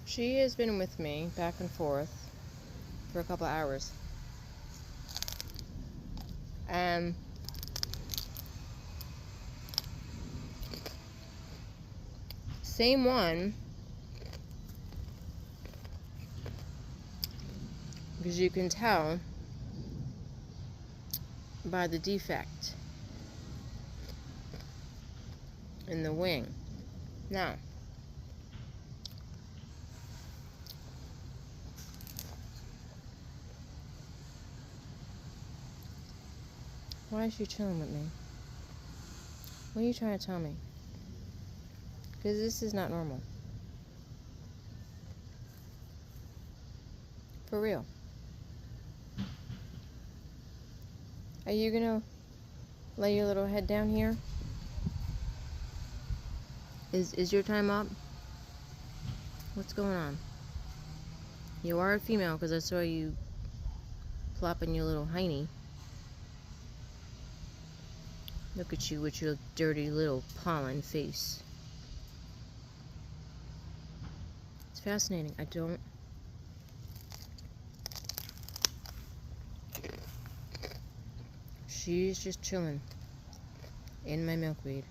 She has been with me back and forth for a couple hours. And same one, because you can tell by the defect in the wing. Now, why is she chilling with me? What are you trying to tell me? Because this is not normal. For real. Are you gonna lay your little head down here? Is your time up? What's going on? You are a female because I saw you plopping your little hiney. Look at you with your dirty little pollen face. It's fascinating. I don't... She's just chilling in my milkweed.